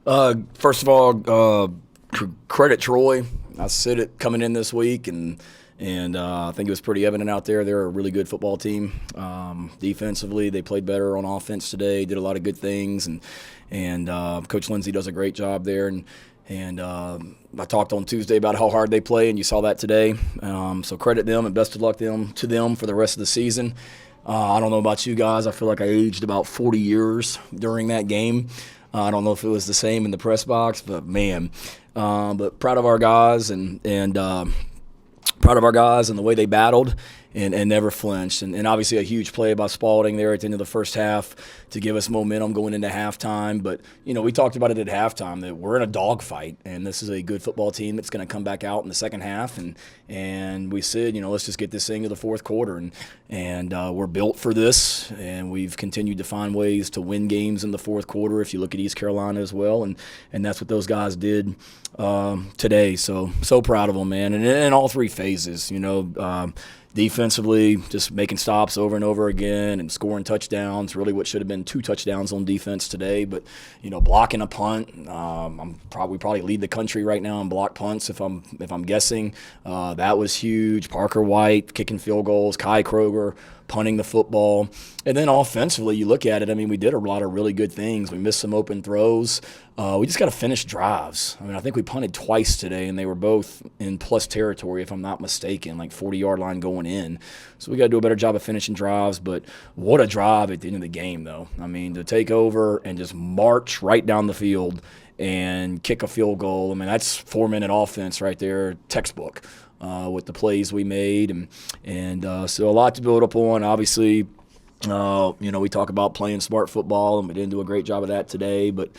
First of all, credit Troy. I said it coming in this week, and I think it was pretty evident out there. They're a really good football team. Defensively, they played better on offense today. Did a lot of good things, and Coach Lindsey does a great job there. And I talked on Tuesday about how hard they play, and you saw that today. So credit them, and best of luck to them for the rest of the season. I don't know about you guys. I feel like I aged about 40 years during that game. I don't know if it was the same in the press box, but man, but proud of our guys and proud of our guys and the way they battled and never flinched. And obviously a huge play by Spalding there at the end of the first half to give us momentum going into halftime. But, we talked about it at halftime that we're in a dogfight, and this is a good football team that's going to come back out in the second half. And we said, let's just get this thing to the fourth quarter. And we're built for this, and we've continued to find ways to win games in the fourth quarter if you look at East Carolina as well. And that's what those guys did today. So proud of them, man. And in all three phases, defensively, just making stops over and over again and scoring touchdowns, really what should have been 2 touchdowns on defense today. But, blocking a punt, we probably lead the country right now in block punts if I'm guessing. That was huge. Parker White kicking field goals, Kai Kroger punting the football. And then offensively, you look at it, we did a lot of really good things. We missed some open throws. We just got to finish drives. I think we punted twice today, and they were both in plus territory, if I'm not mistaken, like 40-yard line going in. So we got to do a better job of finishing drives. But what a drive at the end of the game, though. To take over and just march right down the field and kick a field goal. That's 4-minute offense right there, textbook. With the plays we made, and so a lot to build up on. Obviously, we talk about playing smart football, and we didn't do a great job of that today, but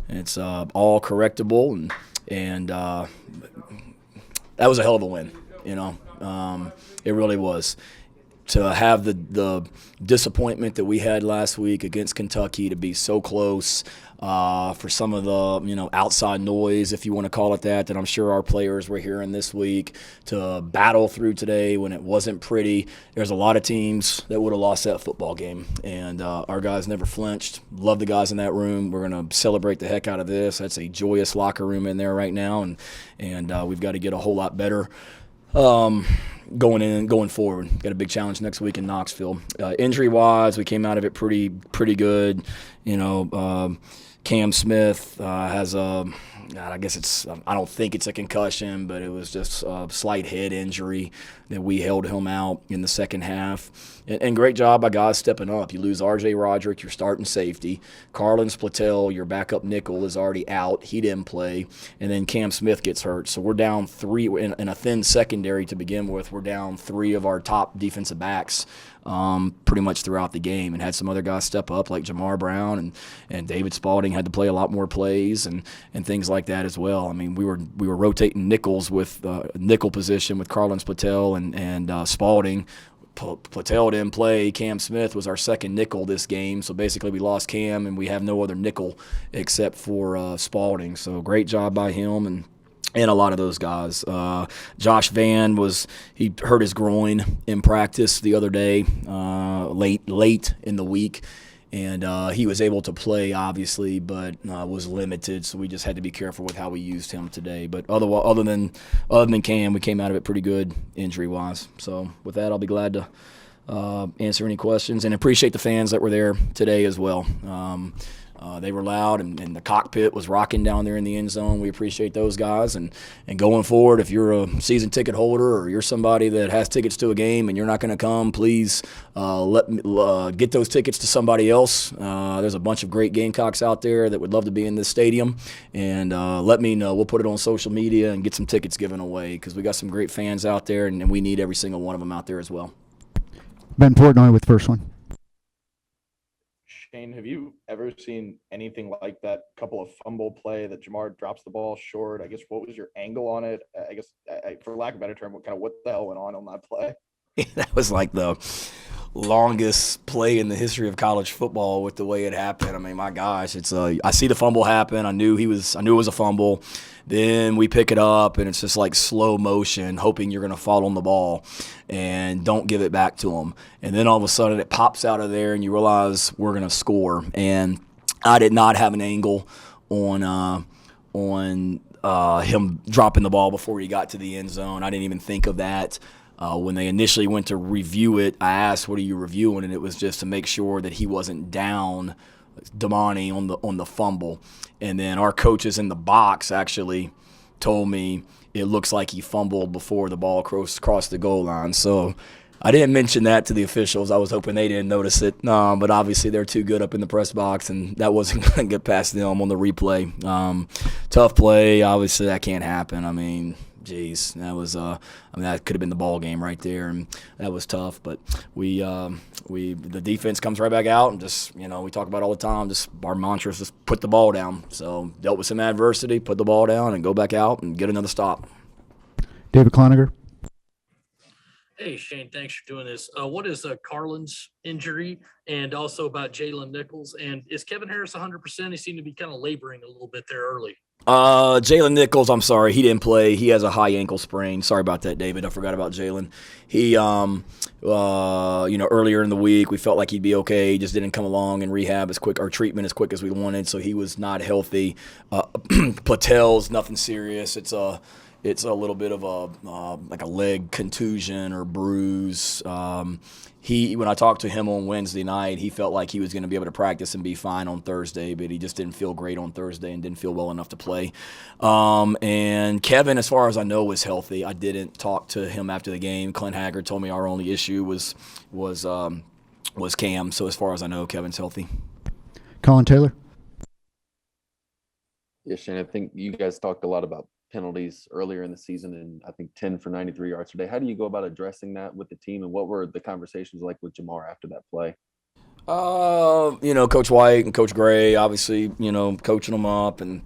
it's all correctable, and that was a hell of a win. It really was. To have the disappointment that we had last week against Kentucky, to be so close, for some of the outside noise, if you want to call it that I'm sure our players were hearing this week, to battle through today when it wasn't pretty. There's a lot of teams that would have lost that football game, and our guys never flinched. Love the guys in that room. We're going to celebrate the heck out of this. That's a joyous locker room in there right now, and we've got to get a whole lot better. Going forward, got a big challenge next week in Knoxville. Injury-wise, we came out of it pretty good. Cam Smith has I don't think it's a concussion, but it was just a slight head injury that we held him out in the second half. And great job by guys stepping up. You lose R.J. Roderick, your starting safety. Carlins Platel, your backup nickel, is already out. He didn't play. And then Cam Smith gets hurt. So we're down 3 in a thin secondary to begin with. We're down 3 of our top defensive backs pretty much throughout the game, and had some other guys step up like Jamar Brown and David Spalding had to play a lot more plays and things like that as well. We were rotating nickels with nickel position with Carlins Platel and Spalding. Platel didn't play. Cam Smith was our second nickel this game, so basically we lost Cam and we have no other nickel except for Spalding. So great job by him and a lot of those guys. Josh Van he hurt his groin in practice the other day, late in the week, and he was able to play, obviously, but was limited. So we just had to be careful with how we used him today. But other than Cam, we came out of it pretty good injury-wise. So with that, I'll be glad to answer any questions, and appreciate the fans that were there today as well. They were loud, and the cockpit was rocking down there in the end zone. We appreciate those guys. And going forward, if you're a season ticket holder or you're somebody that has tickets to a game and you're not going to come, please get those tickets to somebody else. There's a bunch of great Gamecocks out there that would love to be in this stadium. And let me know. We'll put it on social media and get some tickets given away, because we got some great fans out there, and we need every single one of them out there as well. Ben Portnoy with the first one. Shane, have you ever seen anything like that couple of fumble play that Jamar drops the ball short? I guess, what was your angle on it? I guess, for lack of a better term, what the hell went on that play? That was like the longest play in the history of college football with the way it happened. My gosh, it's I see the fumble happen. I knew it was a fumble. Then we pick it up, and it's just like slow motion, hoping you're going to fall on the ball and don't give it back to them. And then all of a sudden it pops out of there, and you realize we're going to score. And I did not have an angle on him dropping the ball before he got to the end zone. I didn't even think of that. When they initially went to review it, I asked, "What are you reviewing?" And it was just to make sure that he wasn't down Damani on the fumble. And then our coaches in the box actually told me it looks like he fumbled before the ball crossed the goal line. So I didn't mention that to the officials. I was hoping they didn't notice it. But obviously they're too good up in the press box, and that wasn't going to get past them on the replay. Tough play. Obviously that can't happen. I mean, geez, that was that could have been the ball game right there, and that was tough. But the defense comes right back out, and just, we talk about all the time, just our mantra is just put the ball down. So dealt with some adversity, put the ball down, and go back out and get another stop. David Cloninger. Hey, Shane, thanks for doing this. What is Carlin's injury, and also about Jalen Nichols? And is Kevin Harris 100%? He seemed to be kind of laboring a little bit there early. Jalen Nichols, I'm sorry, he didn't play. He has a high ankle sprain. Sorry about that, David. I forgot about Jalen. He, earlier in the week, we felt like he'd be okay. He just didn't come along in rehab as quick, or treatment as quick as we wanted, so he was not healthy. Platel's nothing serious. It's a little bit of like a leg contusion or bruise. When I talked to him on Wednesday night, he felt like he was going to be able to practice and be fine on Thursday, but he just didn't feel great on Thursday and didn't feel well enough to play. And Kevin, as far as I know, was healthy. I didn't talk to him after the game. Clint Haggard told me our only issue was Cam. So as far as I know, Kevin's healthy. Colin Taylor. Yeah, Shane, I think you guys talked a lot about penalties earlier in the season, and I think 10 for 93 yards today. How do you go about addressing that with the team, and what were the conversations like with Jamar after that play? Coach White and Coach Gray, obviously, coaching them up and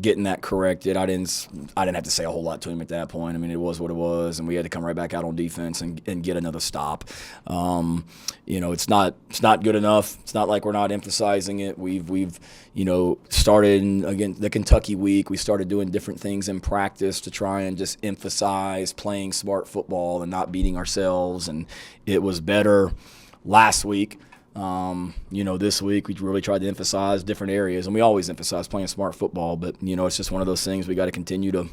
getting that corrected. I didn't have to say a whole lot to him at that point. I mean, it was what it was, and we had to come right back out on defense and get another stop. It's not good enough. It's not like we're not emphasizing it. We've started again the Kentucky week. We started doing different things in practice to try and just emphasize playing smart football and not beating ourselves. And it was better last week. This week we really tried to emphasize different areas, and we always emphasize playing smart football, but it's just one of those things we got to continue to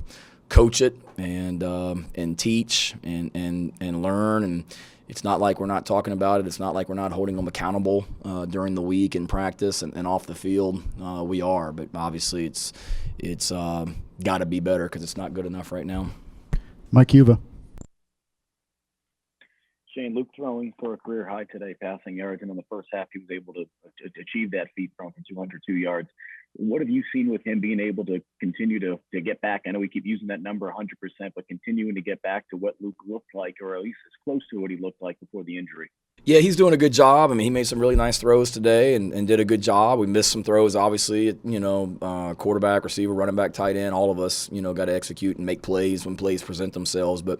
coach it and teach and learn. And it's not like we're not talking about it. It's not like we're not holding them accountable during the week in practice and off the field. We are, but obviously it's got to be better because it's not good enough right now. Mike Yuva. Shane, Luke throwing for a career high today, passing yards, and in the first half he was able to achieve that feat, throwing for 202 yards. What have you seen with him being able to continue to get back? I know we keep using that number 100%, but continuing to get back to what Luke looked like, or at least as close to what he looked like before the injury. Yeah, he's doing a good job. I mean, he made some really nice throws today and did a good job. We missed some throws, obviously. Quarterback, receiver, running back, tight end, all of us, got to execute and make plays when plays present themselves. But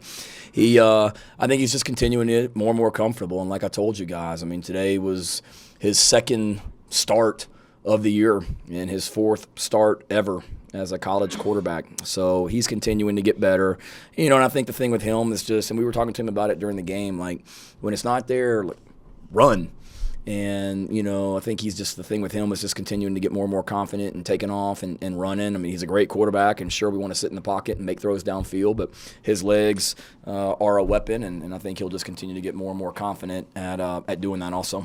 I think he's just continuing to get more and more comfortable. And like I told you guys, I mean, today was his second start of the year and his fourth start ever as a college quarterback. So he's continuing to get better. And I think the thing with him is just, and we were talking to him about it during the game, like when it's not there, like, run. And, I think he's just, the thing with him is just continuing to get more and more confident and taking off and running. I mean, he's a great quarterback, and sure, we want to sit in the pocket and make throws downfield, but his legs are a weapon, and I think he'll just continue to get more and more confident at doing that also.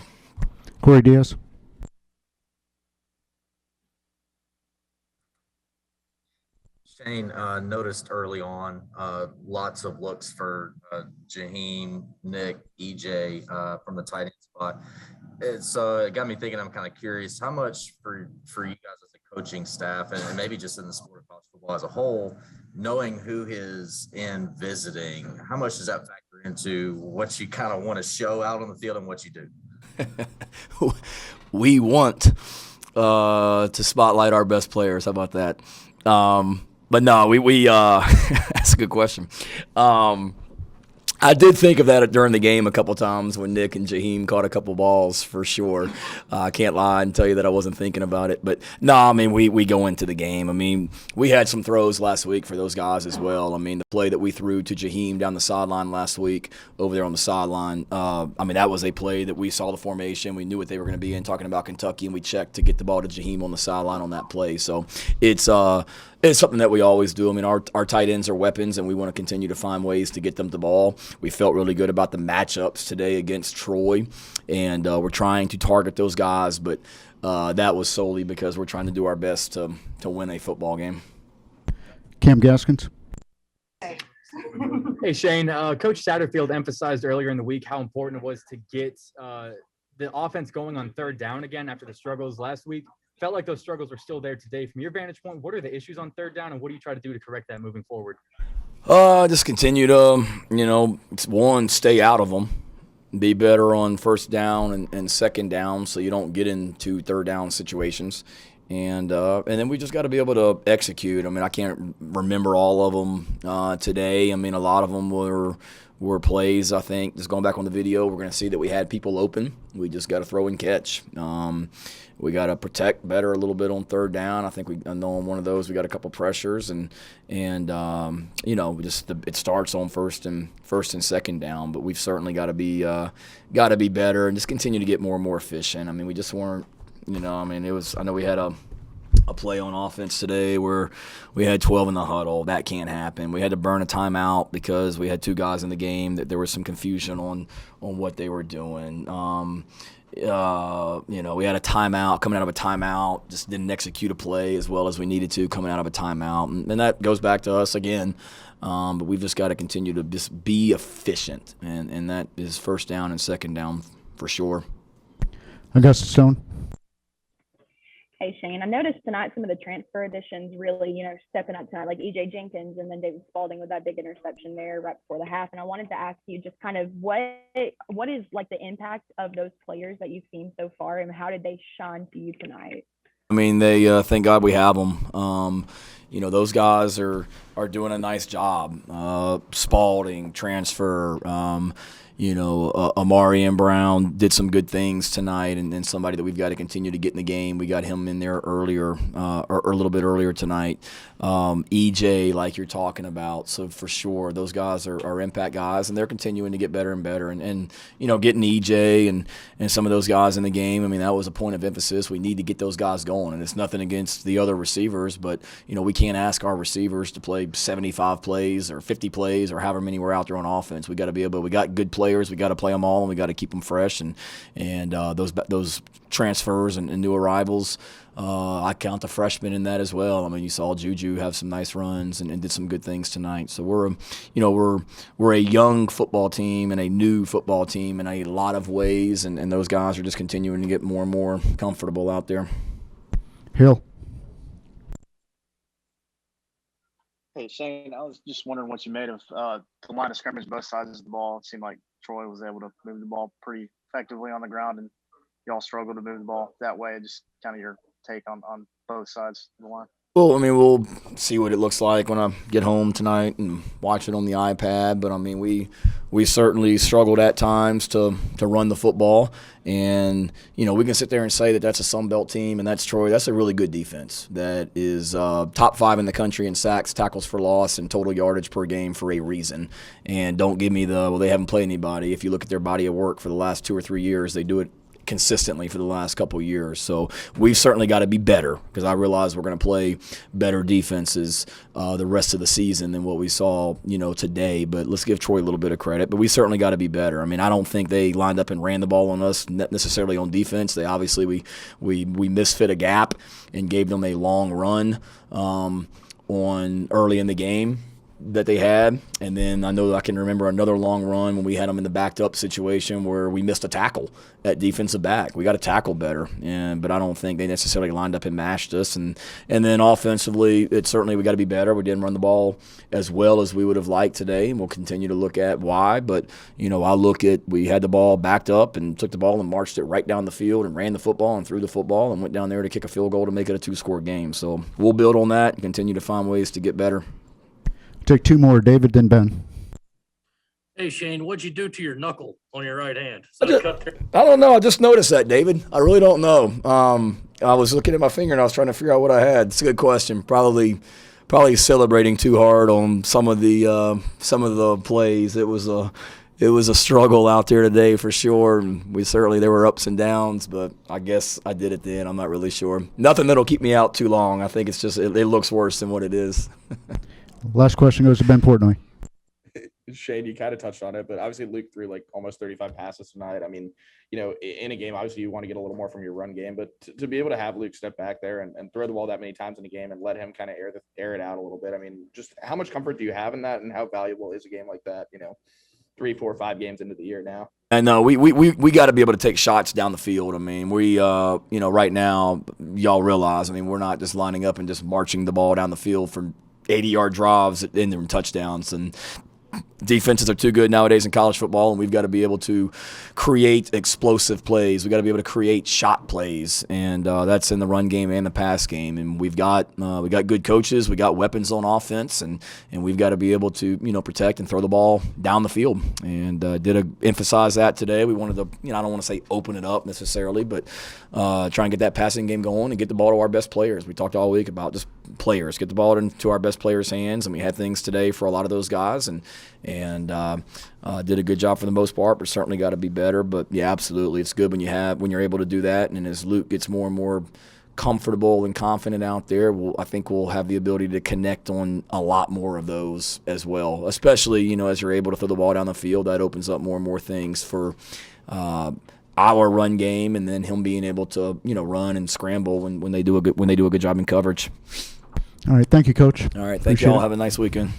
Corey Diaz. Shane, noticed early on lots of looks for Jaheim, Nick, EJ from the tight end spot. So it got me thinking, I'm kind of curious, how much for you guys as a coaching staff and maybe just in the sport of college football as a whole, knowing who is in visiting, how much does that factor into what you kind of want to show out on the field and what you do? We want to spotlight our best players. How about that? But no, we that's a good question. I I did think of that during the game a couple times when Nick and Jaheim caught a couple balls for sure. I can't lie and tell you that I wasn't thinking about it. But, no, I mean, we go into the game. I mean, we had some throws last week for those guys as well. I mean, the play that we threw to Jaheim down the sideline last week over there on the sideline, I mean, that was a play that we saw the formation. We knew what they were going to be in, talking about Kentucky, and we checked to get the ball to Jaheim on the sideline on that play. So it's something that we always do. I mean, our tight ends are weapons, and we want to continue to find ways to get them the ball. We felt really good about the matchups today against Troy, and we're trying to target those guys, but that was solely because we're trying to do our best to win a football game. Cam Gaskins. Hey, Shane, Coach Satterfield emphasized earlier in the week how important it was to get the offense going on third down again after the struggles last week. Felt like those struggles were still there today. From your vantage point, what are the issues on third down, and what do you try to do to correct that moving forward? Just continue to, one, stay out of them, be better on first down and second down so you don't get into third down situations. And then we just got to be able to execute. I mean, I can't remember all of them today. I mean, a lot of them were plays, I think. Just going back on the video, we're going to see that we had people open. We just got to throw and catch. We got to protect better a little bit on third down. I know on one of those we got a couple pressures, and it starts on first and second down. But we've certainly got to be better and just continue to get more and more efficient. I mean, we just weren't. I know we had a play on offense today where we had 12 in the huddle. That can't happen. We had to burn a timeout because we had two guys in the game that there was some confusion on what they were doing. We had a timeout, coming out of a timeout, just didn't execute a play as well as we needed to coming out of a timeout. And that goes back to us again. But we've just got to continue to just be efficient, and that is first down and second down for sure. Augusta Stone. Hey, Shane, I noticed tonight some of the transfer additions really, stepping up tonight, like E.J. Jenkins and then David Spalding with that big interception there right before the half. And I wanted to ask you just kind of what is like the impact of those players that you've seen so far, and how did they shine for you tonight? I mean, they thank God we have them. Those guys are doing a nice job. Spalding, transfer, Amari and Brown did some good things tonight, and somebody that we've got to continue to get in the game. We got him in there earlier, or a little bit earlier tonight. EJ, like you're talking about, so for sure, those guys are impact guys, and they're continuing to get better and better. And getting EJ and some of those guys in the game, I mean, that was a point of emphasis. We need to get those guys going, and it's nothing against the other receivers, but we can't ask our receivers to play 75 plays or 50 plays or however many we're out there on offense. We got to be able. We got good players. We got to play them all, and we got to keep them fresh. And those transfers and new arrivals, I count the freshmen in that as well. I mean, you saw Juju have some nice runs and did some good things tonight. So we're a young football team and a new football team in a lot of ways, and those guys are just continuing to get more and more comfortable out there. Hill. Hey, Shane, I was just wondering what you made of the line of scrimmage, both sides of the ball. It seemed like Troy was able to move the ball pretty effectively on the ground, and y'all struggled to move the ball that way. Just kind of your take on both sides of the line. Well, I mean, we'll see what it looks like when I get home tonight and watch it on the iPad. But, I mean, we certainly struggled at times to run the football. And, we can sit there and say that that's a Sun Belt team, and that's Troy. That's a really good defense that is top 5 in the country in sacks, tackles for loss, and total yardage per game for a reason. And don't give me they haven't played anybody. If you look at their body of work for the last 2 or 3 years, they do it consistently for the last couple of years. So we've certainly got to be better, because I realize we're going to play better defenses the rest of the season than what we saw, today. But let's give Troy a little bit of credit. But we certainly got to be better. I mean, I don't think they lined up and ran the ball on us, not necessarily on defense. They obviously we misfit a gap and gave them a long run on early in the game that they had. And then I can remember another long run when we had them in the backed up situation where we missed a tackle at defensive back. We got to tackle better, but I don't think they necessarily lined up and mashed us. And then offensively, we got to be better. We didn't run the ball as well as we would have liked today, and we'll continue to look at why. But we had the ball backed up and took the ball and marched it right down the field and ran the football and threw the football and went down there to kick a field goal to make it a 2-score game. So we'll build on that and continue to find ways to get better. Take 2 more. David, then Ben. Hey, Shane, what'd you do to your knuckle on your right hand? Is I that a just- cut there? I don't know. I just noticed that, David. I really don't know. I was looking at my finger and I was trying to figure out what I had. It's a good question. Probably celebrating too hard on some of the plays. It was a struggle out there today for sure. And there were ups and downs, but I guess I did it then. I'm not really sure. Nothing that'll keep me out too long. I think it's just it looks worse than what it is. Last question goes to Ben Portnoy. Shane, you kind of touched on it, but obviously Luke threw like almost 35 passes tonight. I mean, in a game, obviously you want to get a little more from your run game, but to be able to have Luke step back there and throw the ball that many times in a game and let him kind of air it out a little bit. I mean, just how much comfort do you have in that, and how valuable is a game like that? 3, 4, 5 games into the year now. And no, we got to be able to take shots down the field. I mean, right now, y'all realize, I mean, we're not just lining up and just marching the ball down the field for 80-yard drives and touchdowns. And defenses are too good nowadays in college football, and we've got to be able to create explosive plays. We've got to be able to create shot plays, and that's in the run game and the pass game. And we got good coaches, we got weapons on offense, and we've got to be able to protect and throw the ball down the field. And emphasize that today. We wanted to I don't want to say open it up necessarily, but try and get that passing game going and get the ball to our best players. We talked all week about just players, get the ball into our best players' hands, and we had things today for a lot of those guys, and did a good job for the most part, but certainly got to be better. But yeah, absolutely, it's good when you're able to do that. And as Luke gets more and more comfortable and confident out there, I think we'll have the ability to connect on a lot more of those as well. Especially as you're able to throw the ball down the field, that opens up more and more things for our run game, and then him being able to run and scramble when they do a good job in coverage. All right. Thank you, Coach. All right, thank Appreciate y'all. it. Have a nice weekend.